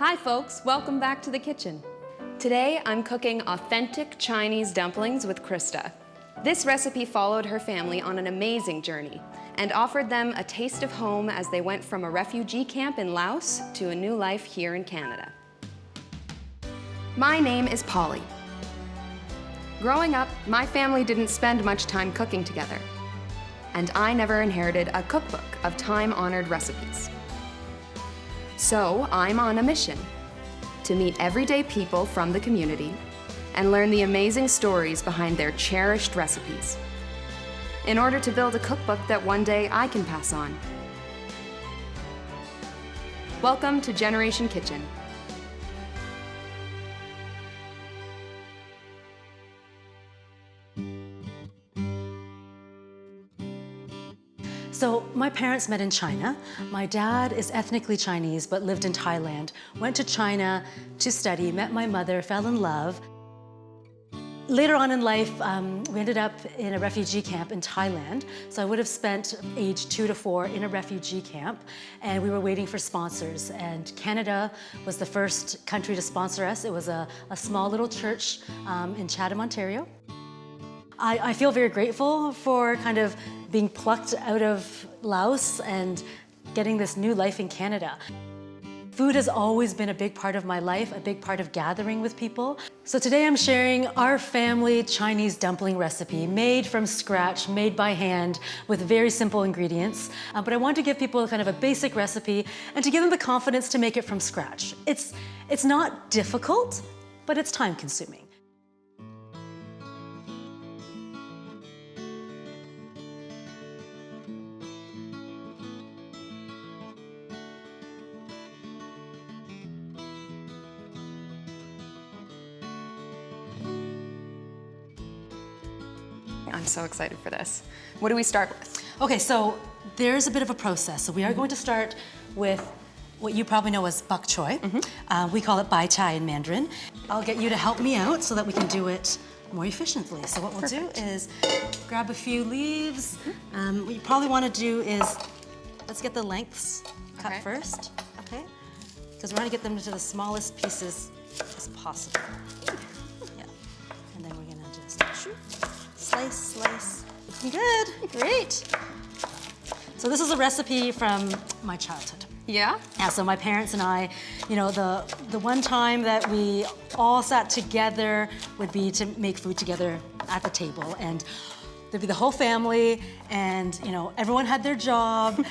Hi folks, welcome back to the kitchen. Today I'm cooking authentic Chinese dumplings with Krista. This recipe followed her family on an amazing journey and offered them a taste of home as they went from a refugee camp in Laos to a new life here in Canada. My name is Polly. Growing up, my family didn't spend much time cooking together, and I never inherited a cookbook of time-honored recipes. So I'm on a mission to meet everyday people from the community and learn the amazing stories behind their cherished recipes in order to build a cookbook that one day I can pass on. Welcome to Generation Kitchen. So my parents met in China. My dad is ethnically Chinese but lived in Thailand, went to China to study, met my mother, fell in love. Later on in life, we ended up in a refugee camp in Thailand. So I would have spent age 2 to 4 in a refugee camp, and we were waiting for sponsors. And Canada was the first country to sponsor us. It was a small little church in Chatham, Ontario. I feel very grateful for kind of being plucked out of Laos and getting this new life in Canada. Food has always been a big part of my life, a big part of gathering with people. So today I'm sharing our family Chinese dumpling recipe, made from scratch, made by hand, with very simple ingredients. But I want to give people kind of a basic recipe and to give them the confidence to make it from scratch. It's not difficult, but it's time consuming. I'm so excited for this. What do we start with? Okay, so there's a bit of a process. So we are going to start with what you probably know as bok choy. We call it bai chai in Mandarin. I'll get you to help me out so that we can do it more efficiently. So what we'll do is grab a few leaves. What you probably want to do is, let's get the lengths cut first, okay? Because we're going to get them into the smallest pieces as possible. Yeah. And then we're going to just shoot. Slice, slice. Good, great. So this is a recipe from my childhood. Yeah? Yeah, so my parents and I, you know, the one time that we all sat together would be to make food together at the table. And there'd be the whole family and, you know, everyone had their job.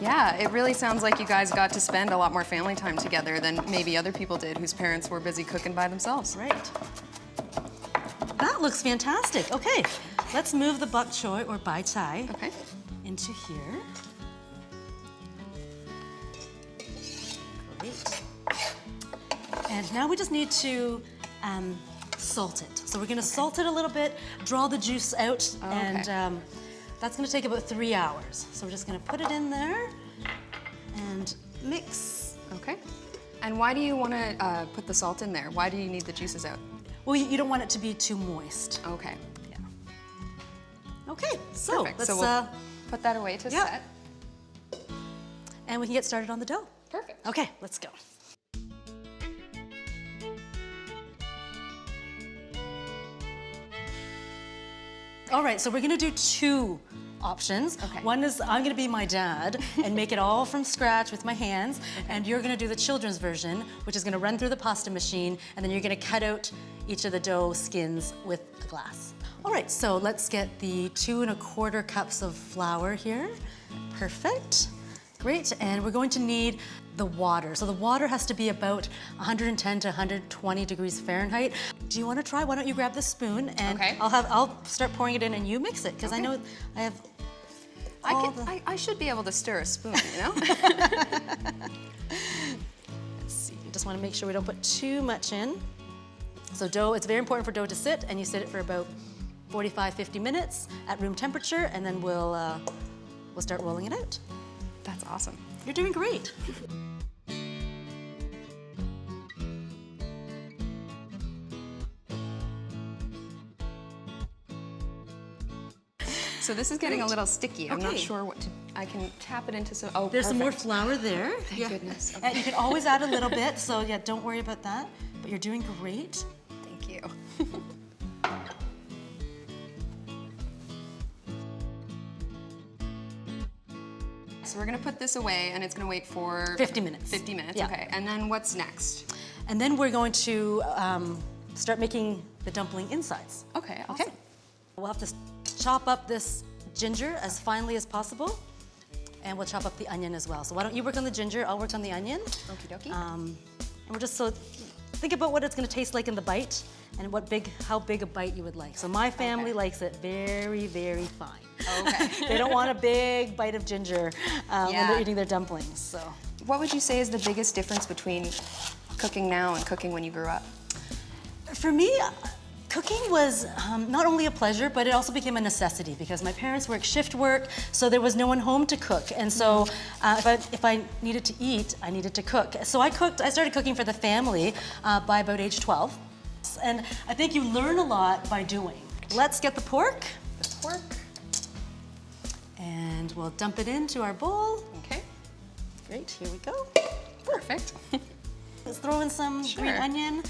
Yeah, it really sounds like you guys got to spend a lot more family time together than maybe other people did whose parents were busy cooking by themselves. Right. That looks fantastic. Okay, let's move the bok choy or bai chai into here. Great. And now we just need to salt it. So we're gonna salt it a little bit, draw the juice out, and that's gonna take about 3 hours. So we're just gonna put it in there and mix. Okay. And why do you want to put the salt in there? Why do you need the juices out? Well, you don't want it to be too moist. Okay. Yeah. Okay, so Perfect. let's So we'll put that away to set. And we can get started on the dough. Perfect. Okay, let's go. All right, so we're gonna do 2 options. Okay. One is I'm gonna be my dad and make it all from scratch with my hands, and you're gonna do the children's version, which is gonna run through the pasta machine, and then you're gonna cut out each of the dough skins with a glass. All right, so let's get the 2 1/4 cups of flour here. Perfect. Great, and we're going to need the water. So the water has to be about 110 to 120 degrees Fahrenheit. Do you want to try? Why don't you grab the spoon and I'll start pouring it in and you mix it because I know I have. I should be able to stir a spoon, you know? Let's see. You just want to make sure we don't put too much in. So dough, it's very important for dough to sit, and you sit it for about 45, 50 minutes at room temperature, and then we'll start rolling it out. That's awesome. You're doing great. So this is getting a little sticky. I'm not Okay. sure what to, I can tap it into some, oh, There's some more perfect. flour there. Thank goodness. And you can always add a little bit, so yeah, don't worry about that. But you're doing great. Thank you. So we're gonna put this away and it's gonna wait for 50 minutes. 50 minutes, Yeah. okay. And then what's next? And then we're going to start making the dumpling insides. Okay, Okay. awesome. We'll have to chop up this ginger as finely as possible, and we'll chop up the onion as well. So why don't you work on the ginger, I'll work on the onion. Okie dokie. And we're just think about what it's gonna taste like in the bite and how big a bite you would like. So my family likes it very, very fine. Okay. They don't want a big bite of ginger when Yeah. they're eating their dumplings, so. What would you say is the biggest difference between cooking now and cooking when you grew up? For me, cooking was not only a pleasure, but it also became a necessity because my parents worked shift work, so there was no one home to cook. And so if I needed to eat, I needed to cook. So I started cooking for the family by about age 12. And I think you learn a lot by doing. Let's get the pork. Pork. And we'll dump it into our bowl. Okay, Great, here we go. perfect. Let's throw in some green Sure. onion.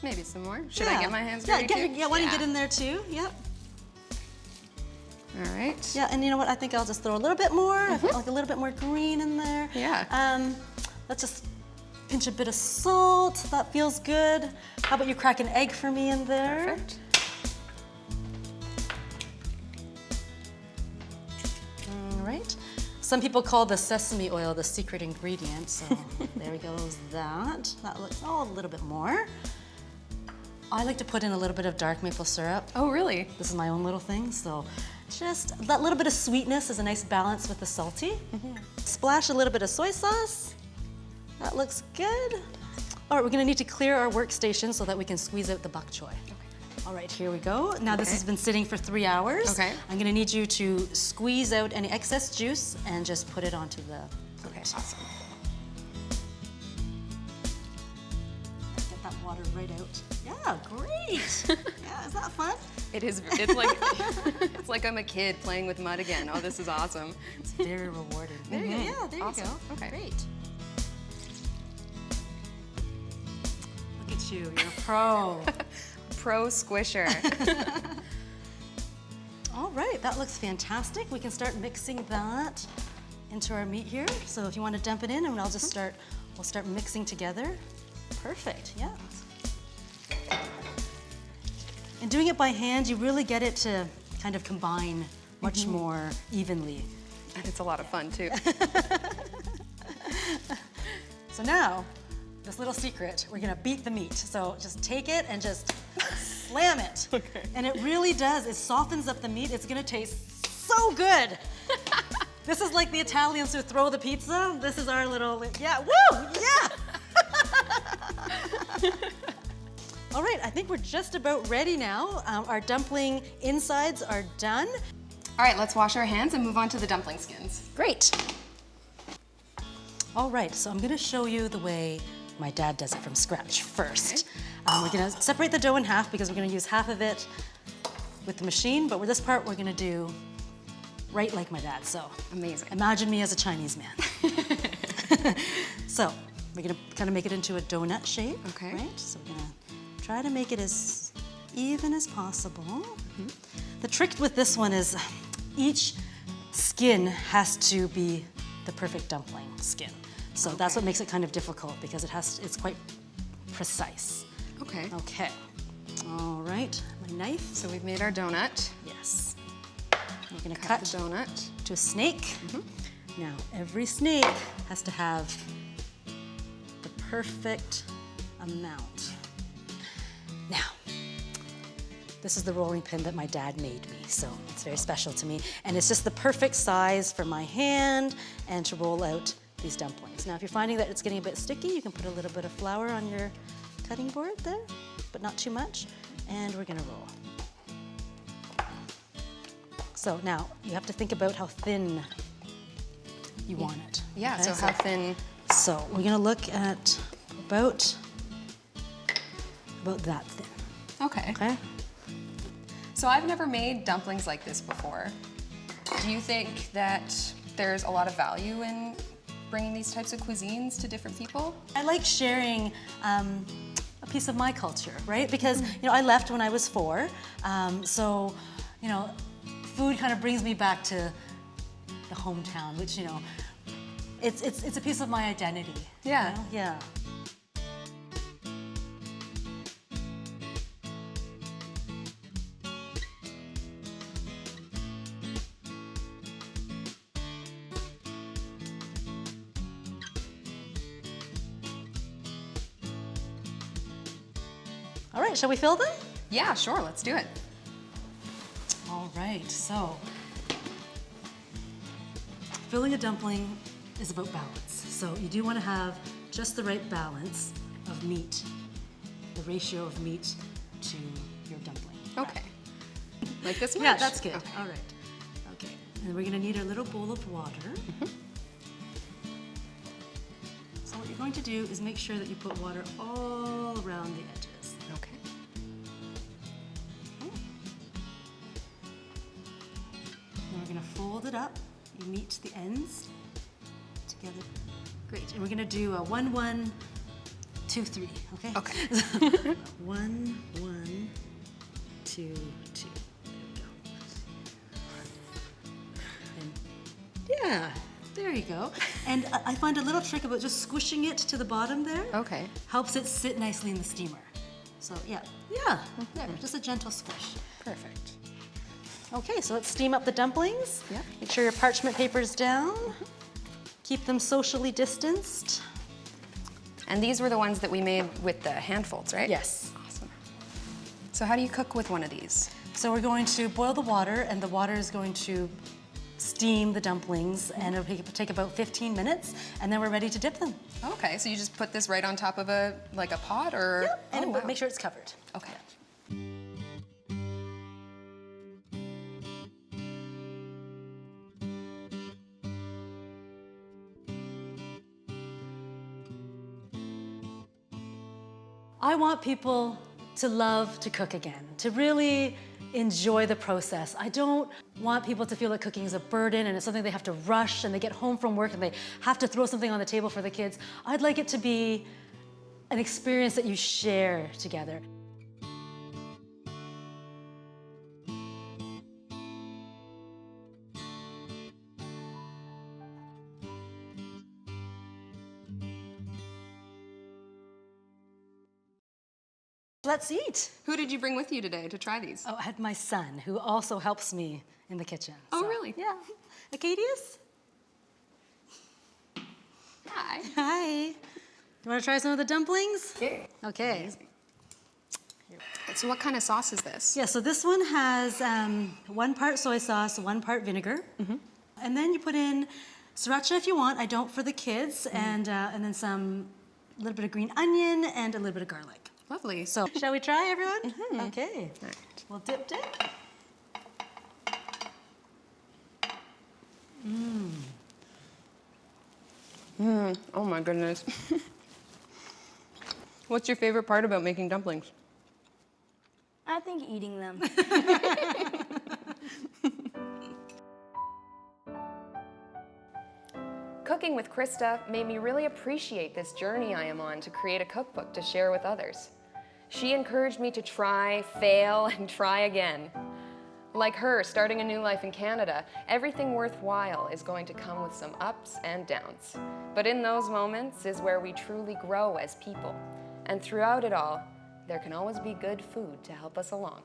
Maybe some more. Should I get my hands yeah, dirty too? Yeah, why don't you get in there too? Yep. All right. Yeah, and you know what? I think I'll just throw a little bit more, like a little bit more green in there. Yeah. Let's just pinch a bit of salt. That feels good. How about you crack an egg for me in there? Perfect. All right. Some people call the sesame oil the secret ingredient, so there goes that. That looks, a little bit more. I like to put in a little bit of dark maple syrup. Oh, really? This is my own little thing, so just that little bit of sweetness is a nice balance with the salty. Splash a little bit of soy sauce. That looks good. All right, we're gonna need to clear our workstation so that we can squeeze out the bok choy. All right, here we go. Now this has been sitting for 3 hours. Okay. I'm gonna need you to squeeze out any excess juice and just put it onto the plate. Okay, awesome. Get that water right out. Yeah, great. Yeah, is that fun? It is, it's like, it's like I'm a kid playing with mud again. Oh, this is awesome. It's very rewarding. There you go. Yeah, there Awesome. you go. Okay. Great. Look at you, you're a pro. Pro squisher. All right, that looks fantastic. We can start mixing that into our meat here. So if you want to dump it in, and we'll start mixing together. Perfect, yeah. And doing it by hand, you really get it to kind of combine much more evenly. And it's a lot of fun too. So now, this little secret, we're gonna beat the meat. So just take it and just slam it. Okay. And it really does, it softens up the meat. It's gonna taste so good. This is like the Italians who throw the pizza. This is our little, yeah, woo, yeah. All right, I think we're just about ready now. Our dumpling insides are done. All right, let's wash our hands and move on to the dumpling skins. Great. All right, so I'm gonna show you the way my dad does it from scratch first. We're gonna separate the dough in half because we're gonna use half of it with the machine, but with this part we're gonna do right like my dad, so. Amazing. Imagine me as a Chinese man. So, we're gonna kind of make it into a donut shape, Okay. right? So we're gonna try to make it as even as possible. The trick with this one is each skin has to be the perfect dumpling skin. So that's what makes it kind of difficult because it's quite precise. Okay. Okay. All right, my knife. So we've made our donut. Yes. We're gonna Cut cut the donut. to a snake. Now, every snake has to have the perfect amount. Now, this is the rolling pin that my dad made me, so it's very special to me. And it's just the perfect size for my hand and to roll out these dumplings. Now, if you're finding that it's getting a bit sticky, you can put a little bit of flour on your cutting board there, but not too much. And we're gonna roll. So now, you have to think about how thin you want it. Yeah, okay? so how thin? So we're gonna look at about that thin. Okay. Okay. So I've never made dumplings like this before. Do you think that there's a lot of value in bringing these types of cuisines to different people? I like sharing a piece of my culture, right? Because I left when I was 4, so food kind of brings me back to the hometown, which it's a piece of my identity. Yeah. Yeah. All right, shall we fill them? Yeah, sure, let's do it. All right, so filling a dumpling is about balance. So you do want to have just the right balance of meat, the ratio of meat to your dumpling. Okay. Like this much? Yeah, that's good. Okay. All right. Okay, and we're gonna need our little bowl of water. So what you're going to do is make sure that you put water all around the edges. Okay. Then we're gonna fold it up. You meet the ends together. Great. And we're gonna do a 1, 1, 2, 3. Okay. Okay. 1, 1, 2, 2. There we go. And yeah, there you go. And I find a little trick about just squishing it to the bottom there. Okay. Helps it sit nicely in the steamer. So yeah, there, just a gentle squish. Perfect. Okay, so let's steam up the dumplings. Yep. Make sure your parchment paper's down. Keep them socially distanced. And these were the ones that we made with the hand folds, right? Yes. Awesome. So how do you cook with one of these? So we're going to boil the water, and the water is going to steam the dumplings, and it'll take about 15 minutes, and then we're ready to dip them. Okay, so you just put this right on top of a pot, or? Yep. And Oh, wow. make sure it's covered. Okay. I want people to love to cook again, to really enjoy the process. I don't want people to feel that cooking is a burden and it's something they have to rush and they get home from work and they have to throw something on the table for the kids. I'd like it to be an experience that you share together. Let's eat. Who did you bring with you today to try these? Oh, I had my son, who also helps me in the kitchen. Oh, really? Yeah. Acadius? Hi. Hi. You want to try some of the dumplings? Yeah. Okay. So what kind of sauce is this? Yeah, so this one has 1 part soy sauce, 1 part vinegar. And then you put in sriracha if you want. I don't for the kids. And then a little bit of green onion and a little bit of garlic. Lovely. So, shall we try, everyone? Okay. All right. We'll dip. Oh my goodness. What's your favorite part about making dumplings? I think eating them. Cooking with Krista made me really appreciate this journey I am on to create a cookbook to share with others. She encouraged me to try, fail, and try again. Like her, starting a new life in Canada, everything worthwhile is going to come with some ups and downs. But in those moments is where we truly grow as people. And throughout it all, there can always be good food to help us along.